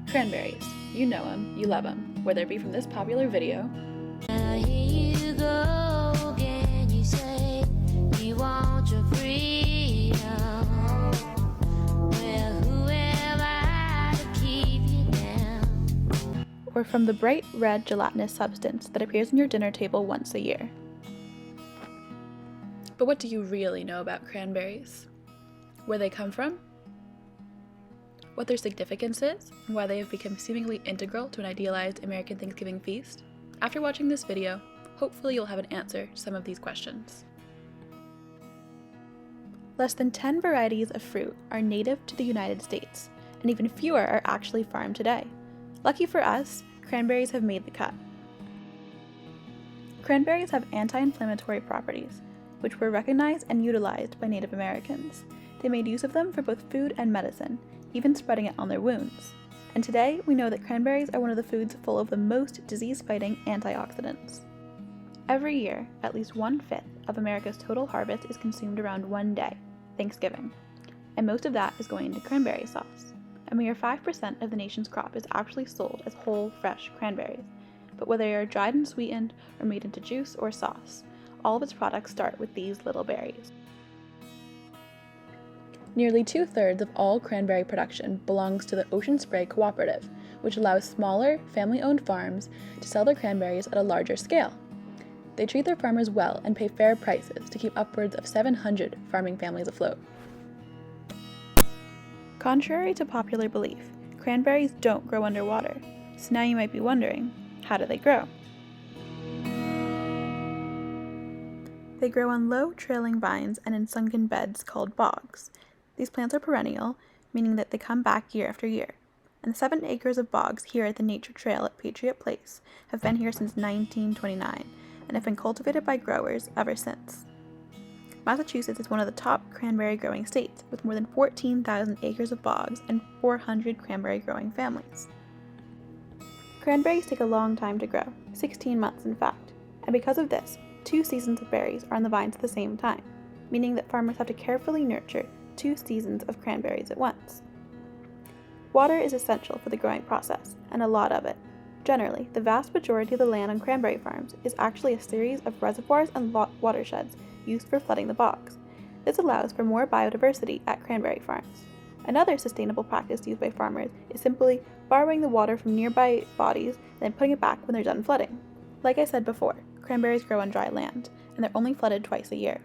Cranberries. You know them, you love them, whether it be from this popular video, Here you go again, you say you want your freedom. Well, who am I to keep you down? or from the bright red gelatinous substance that appears on your dinner table once a year. But what do you really know about cranberries? Where they come from? What their significance is, and why they have become seemingly integral to an idealized American Thanksgiving feast? After watching this video, hopefully you'll have an answer to some of these questions. Less than 10 varieties of fruit are native to the United States, and even fewer are actually farmed today. Lucky for us, cranberries have made the cut. Cranberries have anti-inflammatory properties, which were recognized and utilized by Native Americans. They made use of them for both food and medicine, even spreading it on their wounds. And today, we know that cranberries are one of the foods full of the most disease-fighting antioxidants. Every year, at least 1/5 of America's total harvest is consumed around one day, Thanksgiving, and most of that is going into cranberry sauce. A mere 5% of the nation's crop is actually sold as whole, fresh cranberries, but whether they are dried and sweetened or made into juice or sauce, all of its products start with these little berries. Nearly 2/3 of all cranberry production belongs to the Ocean Spray Cooperative, which allows smaller, family-owned farms to sell their cranberries at a larger scale. They treat their farmers well and pay fair prices to keep upwards of 700 farming families afloat. Contrary to popular belief, cranberries don't grow underwater, so now you might be wondering, how do they grow? They grow on low, trailing vines and in sunken beds called bogs. These plants are perennial, meaning that they come back year after year. And the 7 acres of bogs here at the Nature Trail at Patriot Place have been here since 1929 and have been cultivated by growers ever since. Massachusetts is one of the top cranberry growing states, with more than 14,000 acres of bogs and 400 cranberry growing families. Cranberries take a long time to grow, 16 months in fact, and because of this, 2 seasons of berries are on the vines at the same time, meaning that farmers have to carefully nurture 2 seasons of cranberries at once. Water is essential for the growing process, and a lot of it. Generally, the vast majority of the land on cranberry farms is actually a series of reservoirs and watersheds used for flooding the bogs. This allows for more biodiversity at cranberry farms. Another sustainable practice used by farmers is simply borrowing the water from nearby bodies and then putting it back when they're done flooding. Like I said before, cranberries grow on dry land, and they're only flooded twice a year.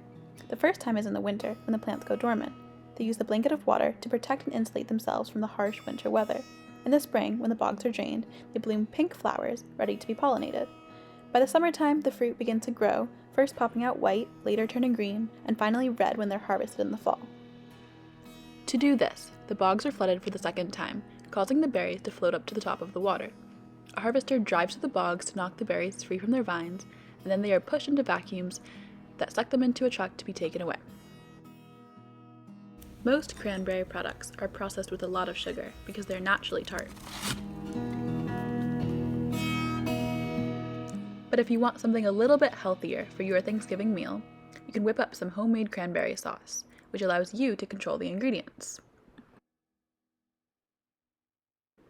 The first time is in the winter, when the plants go dormant. They use the blanket of water to protect and insulate themselves from the harsh winter weather. In the spring, when the bogs are drained, they bloom pink flowers, ready to be pollinated. By the summertime, the fruit begins to grow, first popping out white, later turning green, and finally red when they're harvested in the fall. To do this, the bogs are flooded for the second time, causing the berries to float up to the top of the water. A harvester drives to the bogs to knock the berries free from their vines, and then they are pushed into vacuums that suck them into a truck to be taken away. Most cranberry products are processed with a lot of sugar because they're naturally tart. But if you want something a little bit healthier for your Thanksgiving meal, you can whip up some homemade cranberry sauce, which allows you to control the ingredients.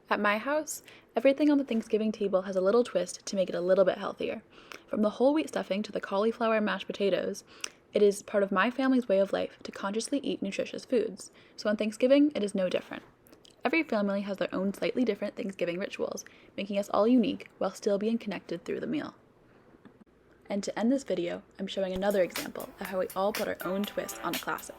At my house, everything on the Thanksgiving table has a little twist to make it a little bit healthier. From the whole wheat stuffing to the cauliflower mashed potatoes, it is part of my family's way of life to consciously eat nutritious foods, so on Thanksgiving it is no different. Every family has their own slightly different Thanksgiving rituals, making us all unique while still being connected through the meal. And to end this video, I'm showing another example of how we all put our own twist on a classic.